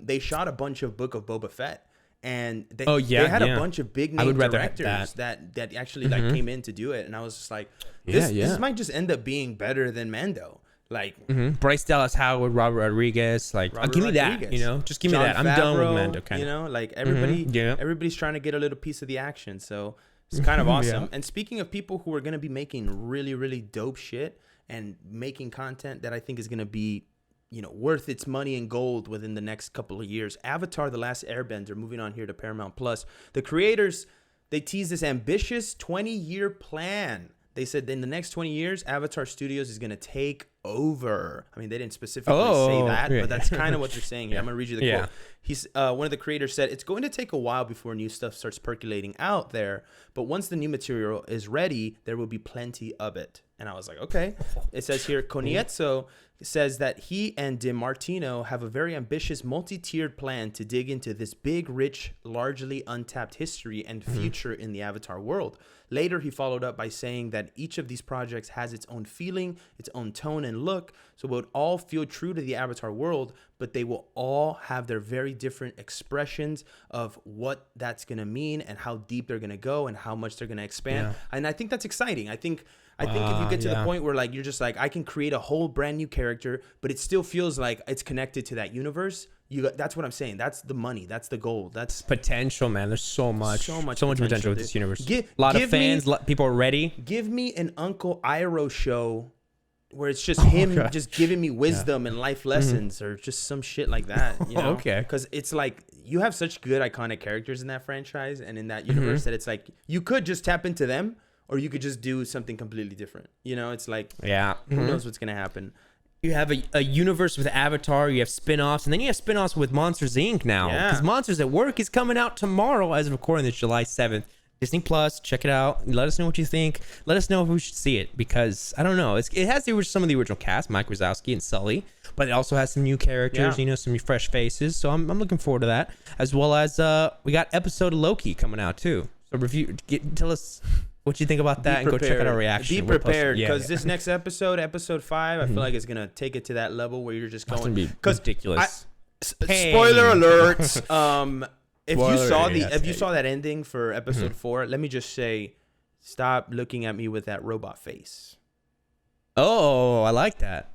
they shot a bunch of Book of Boba Fett, and they had a bunch of big name directors that actually like came in to do it, and I was just like, this might just end up being better than Mando. Like Bryce Dallas Howard, Robert Rodriguez, like give me that, you know, just give me that. I'm done with Mando, kind of. You know, like everybody's trying to get a little piece of the action, so it's kind of awesome. And speaking of people who are going to be making really, really dope shit and making content that I think is going to be, you know, worth its money in gold within the next couple of years, Avatar: The Last Airbender, moving on here to Paramount Plus. The creators, they tease this ambitious 20-year plan. They said in the next 20 years, Avatar Studios is going to take over. I mean, they didn't specifically say that, but that's kind of what they're saying here. I'm going to read you the quote. He's one of the creators said, "It's going to take a while before new stuff starts percolating out there, but once the new material is ready, there will be plenty of it." And I was like, okay. It says here, Konietzko says that he and DiMartino have a very ambitious multi-tiered plan to dig into this big, rich, largely untapped history and future in the Avatar world. Later, he followed up by saying that each of these projects has its own feeling, its own tone and look, so it would all feel true to the Avatar world, but they will all have their very different expressions of what that's going to mean and how deep they're going to go and how much they're going to expand. And I think that's exciting. I think if you get to the point where like you're just like, I can create a whole brand new character, but it still feels like it's connected to that universe. That's what I'm saying. That's the money. That's the gold. That's potential, man. There's so much potential with this universe. A lot of fans, people are ready. Give me an Uncle Iroh show where it's just him just giving me wisdom and life lessons or just some shit like that. You know? Okay. Because it's like you have such good iconic characters in that franchise and in that universe that it's like you could just tap into them or you could just do something completely different. You know, it's like who knows what's gonna happen. You have a universe with Avatar, you have spin-offs, and then you have spin-offs with Monsters, Inc. now. Because Monsters at Work is coming out tomorrow as of recording this July 7th. Disney Plus, check it out. Let us know what you think. Let us know if we should see it, because, I don't know, it has some of the original cast, Mike Wazowski and Sully, but it also has some new characters, you know, some fresh faces, so I'm looking forward to that. As well as, we got episode of Loki coming out, too. So tell us what you think about that and go check out our reaction. Be prepared, because this next episode 5, I feel like it's gonna take it to that level where you're just going. It's gonna be ridiculous. Spoiler alert. If you saw that ending for episode 4, let me just say, stop looking at me with that robot face. Oh, I like that.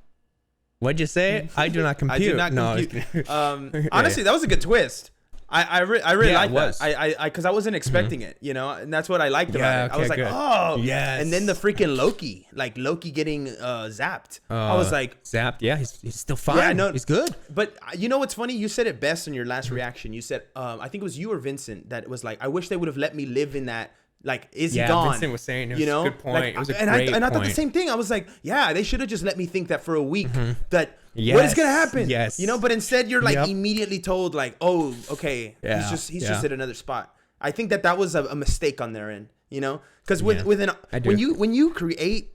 What'd you say? I do not compute. I do not compute. Honestly, that was a good twist. I really like that. Because I wasn't expecting it, you know, and that's what I liked about it. I was like, oh, yes. And then the freaking Loki getting zapped. I was like, zapped. Yeah, he's still fine. Yeah, no, he's good. But you know what's funny? You said it best in your last reaction. You said, I think it was you or Vincent that was like, I wish they would have let me live in that. Like, is he gone? Vincent was saying it was a good point. Like, it was a great point. I thought the same thing. I was like, yeah, they should have just let me think that for a week. That what is gonna happen? Yes. You know, but instead you're like immediately told like, oh, okay, he's just at another spot. I think that was a mistake on their end. You know, because when you create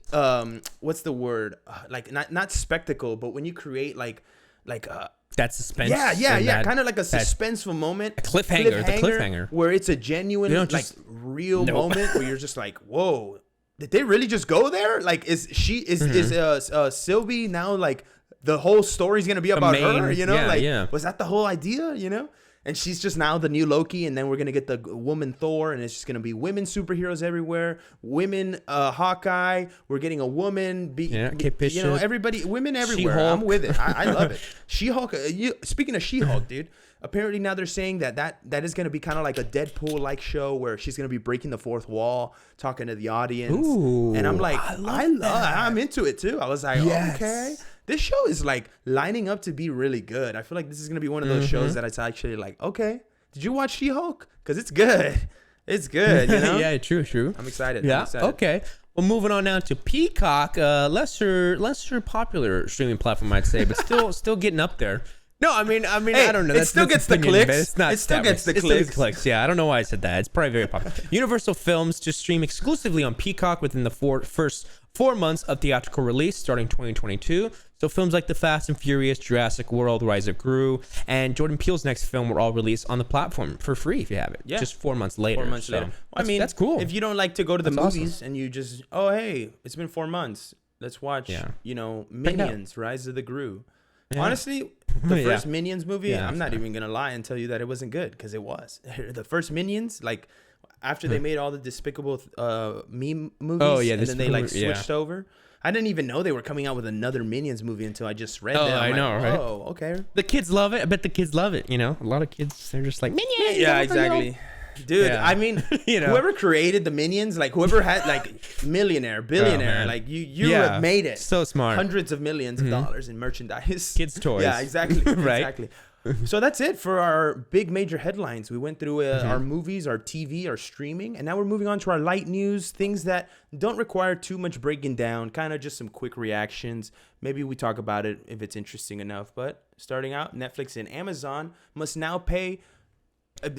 what's the word, like not spectacle, but when you create like that suspense. Yeah. Kind of like a suspenseful moment. A cliffhanger. Where it's a genuine, real moment where you're just like, whoa, did they really just go there? Like, is Sylvie now like the whole story's going to be about her? You know, was that the whole idea? You know? And she's just now the new Loki, and then we're going to get the woman Thor, and it's just going to be women superheroes everywhere. Women Hawkeye. We're getting a woman. Kate Bishop. You know, everybody, women everywhere. She-Hulk. I'm with it. I love it. She-Hulk. Speaking of She-Hulk, dude, apparently now they're saying that is going to be kind of like a Deadpool-like show where she's going to be breaking the fourth wall, talking to the audience. Ooh, and I'm like, I'm into it too. I was like, okay. This show is like lining up to be really good. I feel like this is going to be one of those shows that it's actually like, okay, did you watch She-Hulk? Because it's good. It's good, you know? Yeah, true. I'm excited. Yeah, okay. Well, moving on now to Peacock, lesser popular streaming platform, I'd say, but still getting up there. No, I mean, hey, I don't know. It still gets the clicks. It's not. It still gets the clicks. It still gets clicks. Yeah, I don't know why I said that. It's probably very popular. Universal Films to stream exclusively on Peacock within the first 4 months of theatrical release, starting 2022. So films like The Fast and Furious, Jurassic World, Rise of Gru, and Jordan Peele's next film were all released on the platform for free if you have it. Yeah. Just 4 months later. 4 months later. I mean, that's cool. If you don't like to go to the movies and you just, oh, hey, it's been 4 months. Let's watch, Minions, Rise of the Gru. Yeah. Honestly, the first Minions movie, I'm not even going to lie and tell you that it wasn't good, because it was. The first Minions, like, after they made all the Despicable Me movies, and then they switched over. I didn't even know they were coming out with another Minions movie until I just read that. I know, right? Oh, okay. The kids love it. I bet the kids love it, A lot of kids, they're just like, Minions! Yeah, exactly. Dude, I mean, whoever created the Minions, like whoever had like millionaire, billionaire, like you have made it. So smart. Hundreds of millions of dollars in merchandise. Kids' toys. Yeah, exactly. Right? Exactly. So that's it for our big major headlines. We went through our movies, our TV, our streaming, and now we're moving on to our light news, things that don't require too much breaking down, kind of just some quick reactions. Maybe we talk about it if it's interesting enough. But starting out, Netflix and Amazon must now pay,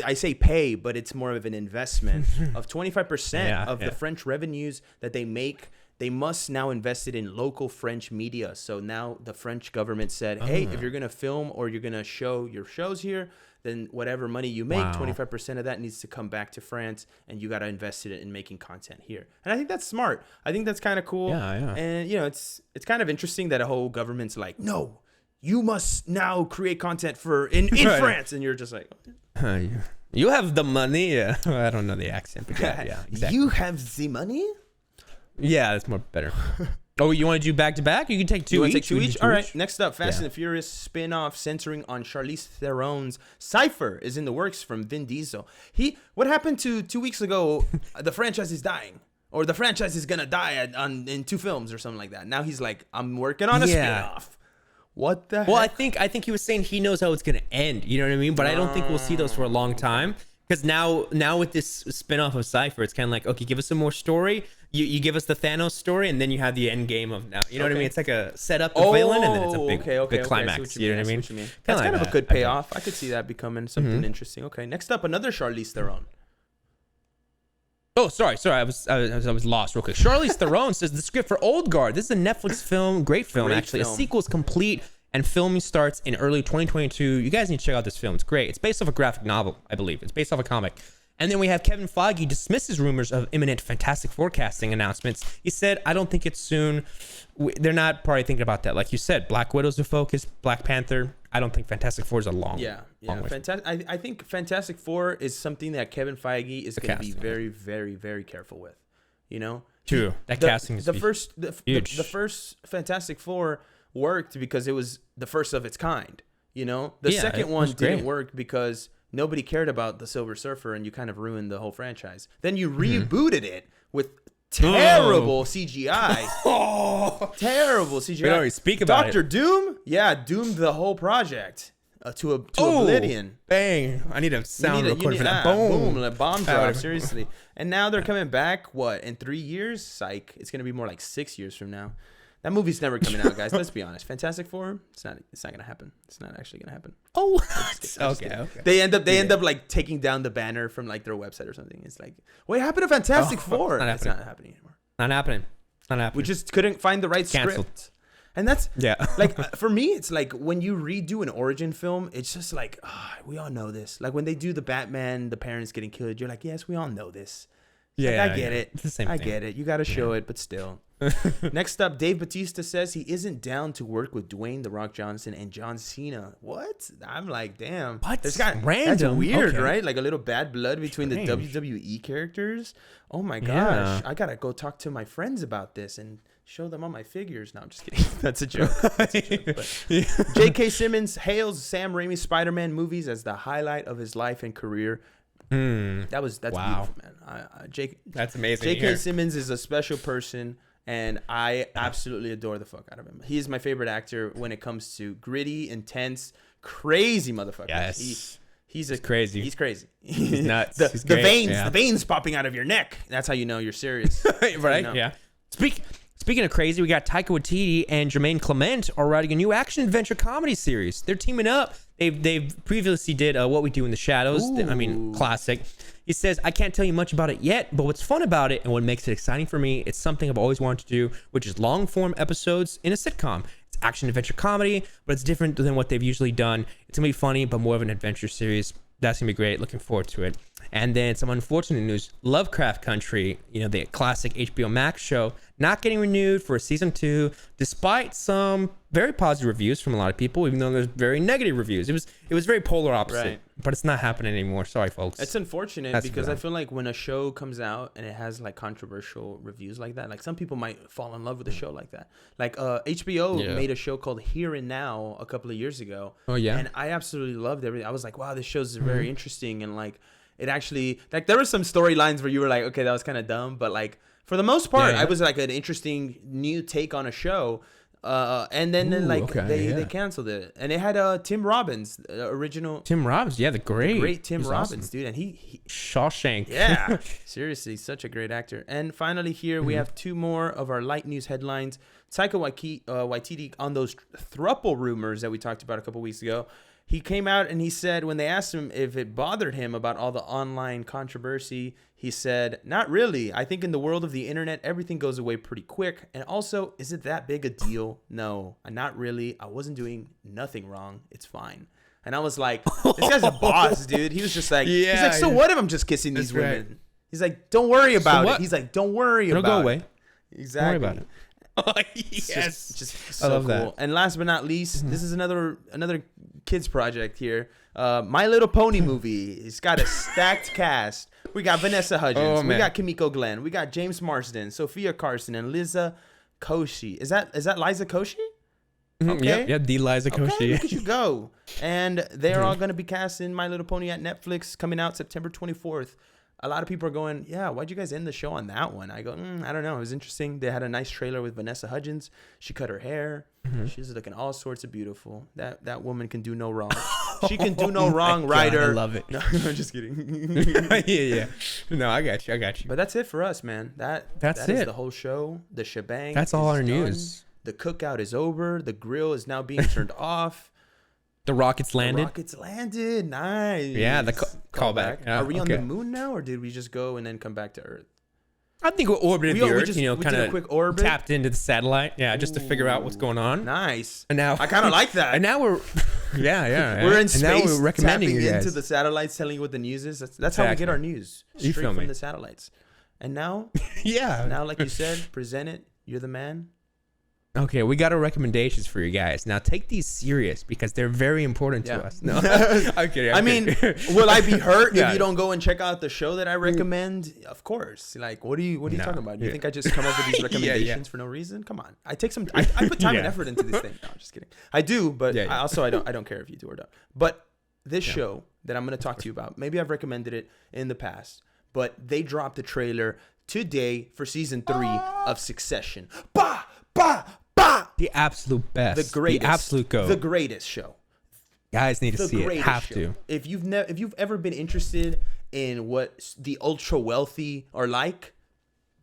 I say pay, but it's more of an investment of 25% of the French revenues that they make. They must now invest it in local French media. So now the French government said, hey, if you're going to film or you're going to show your shows here, then whatever money you make, 25% of that needs to come back to France, and you got to invest it in making content here. And I think that's smart. I think that's kind of cool. Yeah. And, it's kind of interesting that a whole government's like, no, you must now create content in France. And you're just like... You have the money. Yeah. I don't know the accent, but yeah, exactly. You have the money? Yeah, that's more better. Oh, you want to do back to back? You can take two each. All right. Next up, Fast and the Furious spin-off centering on Charlize Theron's Cypher is in the works from Vin Diesel. What happened to 2 weeks ago? The franchise is dying, or the franchise is gonna die in 2 films or something like that. Now he's like, I'm working on a spin-off. What the heck? Well, I think he was saying he knows how it's gonna end. You know what I mean? But I don't think we'll see those for a long time. Because now with this spin-off of Cypher, it's kind of like, okay, give us some more story. You give us the Thanos story, and then you have the end game of now. You know what I mean? It's like a setup the villain, and then it's a big climax. You know what I mean? That's kind of a good payoff. I could see that becoming something interesting. Okay, next up, another Charlize Theron. Oh, sorry. I was lost real quick. Charlize Theron says the script for Old Guard. This is a Netflix film, great film actually. A sequel is complete, and filming starts in early 2022. You guys need to check out this film. It's great. It's based off a graphic novel, I believe. It's based off a comic. And then we have Kevin Feige dismisses rumors of imminent Fantastic Four casting announcements. He said, I don't think it's soon. They're not probably thinking about that. Like you said, Black Widow's the focus, Black Panther. I don't think Fantastic Four is a long way. I think Fantastic Four is something that Kevin Feige is going to be very, very, very careful with. True. Casting is huge. The first Fantastic Four worked because it was the first of its kind. The second one didn't work because nobody cared about the Silver Surfer, and you kind of ruined the whole franchise. Then you rebooted it with terrible CGI. Terrible CGI. We don't even speak about Dr. Doom? Yeah, doomed the whole project to oblivion. Bang. I need a sound recording for that. Boom. A bomb drop, seriously. And now they're coming back, in 3 years? Psych. It's going to be more like 6 years from now. That movie's never coming out, guys. Let's be honest. Fantastic Four, it's not gonna happen. It's not actually gonna happen. Oh, okay. They end up like taking down the banner from like their website or something. It's like, what happened to Fantastic Four? It's not happening anymore. Not happening. We just couldn't find the right script. And that's like for me, it's like when you redo an origin film, it's just like, we all know this. Like when they do the Batman, the parents getting killed, you're like, yes, we all know this. I get it. It's the same thing. I get it. You got to show it, but still. Next up, Dave Bautista says he isn't down to work with Dwayne "The Rock" Johnson and John Cena. What? I'm like, damn. What? That's weird, right? Like a little bad blood between the WWE characters. Oh my gosh. I got to go talk to my friends about this and show them all my figures. No, I'm just kidding. That's a joke. J.K. Simmons hails Sam Raimi's Spider-Man movies as the highlight of his life and career. That's beautiful, man. That's amazing. J.K. Simmons is a special person, and I absolutely adore the fuck out of him. He is my favorite actor when it comes to gritty, intense, crazy motherfuckers. Yes. He's crazy. He's crazy. He's nuts. The veins popping out of your neck. That's how you know you're serious. Right? You know. Yeah. Speaking of crazy, we got Taika Waititi and Jermaine Clement are writing a new action adventure comedy series. They're teaming up. They've previously did What We Do in the Shadows. I mean, classic. He says, I can't tell you much about it yet, but what's fun about it and what makes it exciting for me, it's something I've always wanted to do, which is long form episodes in a sitcom. It's action adventure comedy, but it's different than what they've usually done. It's gonna be funny, but more of an adventure series. That's gonna be great. Looking forward to it. And then some unfortunate news: Lovecraft Country, the classic HBO Max show, not getting renewed for season 2, despite some very positive reviews from a lot of people, even though there's very negative reviews. It was very polar opposite, right. But it's not happening anymore. Sorry, folks. It's unfortunate because I feel like when a show comes out and it has like controversial reviews like that, like some people might fall in love with a show like that. Like HBO made a show called Here and Now a couple of years ago. Oh yeah, and I absolutely loved everything. I was like, wow, this show's very interesting, and like it actually, like, there were some storylines where you were like, okay, that was kind of dumb, but like for the most part, I was like an interesting new take on a show. And then they canceled it, and it had Tim Robbins, original Tim Robbins, the great Tim Robbins, awesome. Dude, and he Shawshank, yeah, seriously, such a great actor. And finally, here we have 2 more of our light news headlines. Taika Waititi on those thruple rumors that we talked about a couple weeks ago. He came out and he said, when they asked him if it bothered him about all the online controversy, he said, not really. I think in the world of the internet, everything goes away pretty quick. And also, is it that big a deal? No, not really. I wasn't doing nothing wrong. It's fine. And I was like, this guy's a boss, dude. He was just like, he's like, so what if I'm just kissing these women? Right. He's like, don't worry about it. He's like, don't worry about it. It'll go away. Exactly. Don't worry about it. Oh, yes. Just so I love cool. That. And last but not least, this is another kids project here. My Little Pony movie. It's got a stacked cast. We got Vanessa Hudgens. We got Kimiko Glenn. We got James Marsden, Sophia Carson, and Liza Koshy. Is that Liza Koshy? Okay. Yeah, the Liza Koshy. Okay, look at you go. And they're all going to be cast in My Little Pony at Netflix, coming out September 24th. A lot of people are going, yeah, why'd you guys end the show on that one? I go, I don't know. It was interesting. They had a nice trailer with Vanessa Hudgens. She cut her hair. She's looking all sorts of beautiful. That woman can do no wrong. She can do no wrong, writer. I love it. No, I'm just kidding. Yeah. No, I got you. But that's it for us, man. That's it. Is the whole show. The shebang. That's all our done. news. The cookout is over. The grill is now being turned off. The rockets landed. Nice. Yeah, the callback. Are we on the moon now, or did we just go and then come back to Earth? I think we orbited the Earth. We kind of quick orbit, tapped into the satellite. Yeah, just to figure out what's going on. Nice. And now I kind of like that. And now we're, yeah. We're in space. And now we're recommending tapping you guys into the satellites, telling you what the news is. That's how we get our news straight from the satellites. And now, now, like you said, present it. You're the man. Okay, we got our recommendations for you guys. Now take these serious because they're very important to us. No, I'm kidding. I mean, will I be hurt if you don't go and check out the show that I recommend? Of course. Like, what are you talking about? Do you think I just come up with these recommendations for no reason? Come on. I put time and effort into this thing. No, I'm just kidding. I do, but I don't care if you do or don't. But this show that I'm going to talk to you about, maybe I've recommended it in the past, but they dropped the trailer today for season 3 of Succession. The absolute best. The greatest. The absolute go. The greatest show. Guys need to see it. Have to. If you've ever been interested in what the ultra wealthy are like,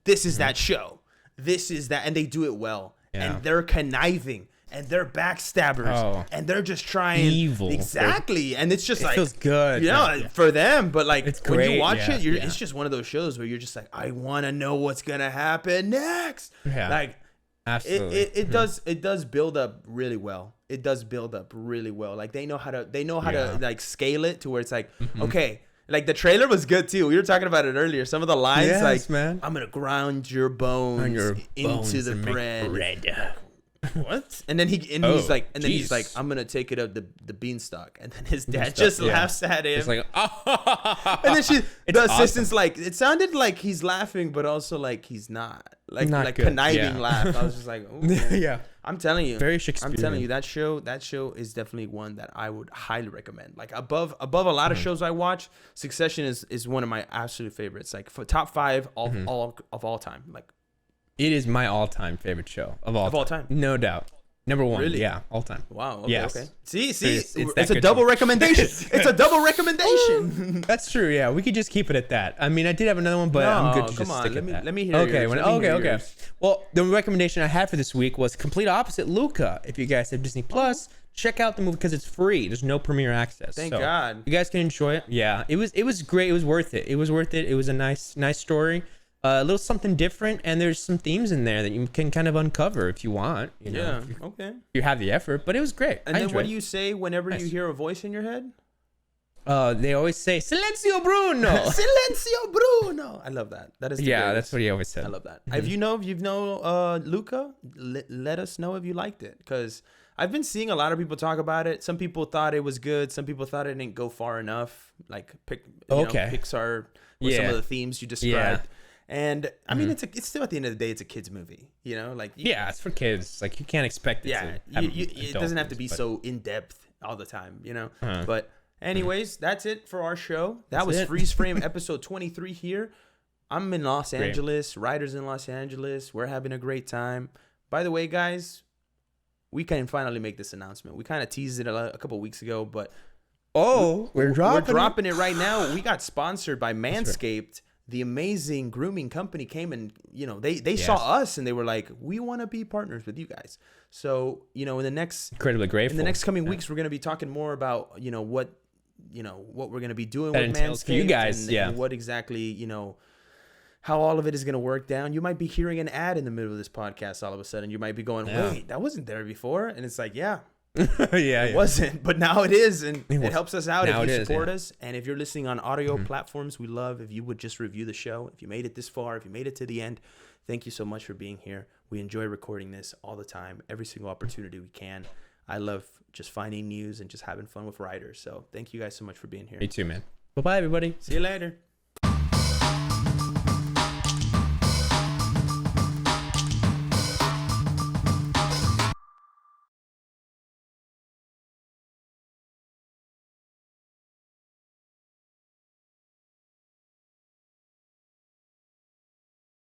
this is that show. This is that, and they do it well. Yeah. And they're conniving, and they're backstabbers, and they're just trying evil. Exactly. And it's just it feels good. For them, but like it's when you watch it, it's just one of those shows where you're just like, I want to know what's gonna happen next. Yeah. Like. Absolutely. It does build up really well. It does build up really well. Like they know how to like scale it to where it's like, okay, like the trailer was good too. We were talking about it earlier. Some of the lines like, man. I'm going to ground your bones into the bread. What? And then he's like, I'm gonna take it up the beanstalk, and then his dad just laughs at him. It's like, and then the assistant's like, it sounded like he's laughing, but also like he's not like conniving laugh. I was just like, yeah. I'm telling you, very Shakespearean. I'm telling you, that show is definitely one that I would highly recommend. Like above a lot of shows I watch, Succession is one of my absolute favorites. Like for top 5 of all time. Like. It is my all-time favorite show of all time. No doubt. Number 1, Really? yeah, all time. Wow. Okay. Yes. Okay. See, It's a double recommendation. It's a double recommendation. That's true. Yeah, we could just keep it at that. I mean, I did have another one, but I'm good to just stick at that. Let me hear. Okay. Yours. Okay. Well, the recommendation I had for this week was complete opposite Luca. If you guys have Disney Plus, check out the movie because it's free. There's no premiere access. Thank God. You guys can enjoy it. Yeah, it was great. It was worth it. It was a nice story. A little something different, and there's some themes in there that you can kind of uncover if you want. You know, okay. If you have the effort, but it was great. And then what do you say whenever you hear a voice in your head? They always say "Silenzio Bruno." Silenzio Bruno. I love that. That is the greatest. That's what he always said. I love that. If you know Luca, let us know if you liked it, because I've been seeing a lot of people talk about it. Some people thought it was good. Some people thought it didn't go far enough. Like Pixar with some of the themes you described. And I mean, it's still at the end of the day, it's a kids movie, you know, like it's for kids. Like you can't expect it. It doesn't have to be so in depth all the time, you know. But anyways, that's it for our show. That was Freeze Frame episode 23 here. I'm in Los Angeles. Ryder's in Los Angeles. We're having a great time. By the way, guys, we can finally make this announcement. We kind of teased it a couple weeks ago, but we're dropping it right now. We got sponsored by Manscaped. The amazing grooming company came and, you know, they saw us and they were like, we want to be partners with you guys. So, you know, incredibly grateful. In the next coming weeks, we're going to be talking more about, what we're going to be doing with Manscaped for you guys. And what exactly, how all of it is going to work down. You might be hearing an ad in the middle of this podcast all of a sudden. You might be going, wait, that wasn't there before. And it's like, it wasn't, but now it is, and it helps us out if you support us. And if you're listening on audio platforms, we love if you would just review the show. If you made it this far, if you made it to the end, thank you so much for being here. We enjoy recording this all the time, every single opportunity we can. I love just finding news and just having fun with writers. So thank you guys so much for being here. Me too, man. Bye-bye, everybody. See you later.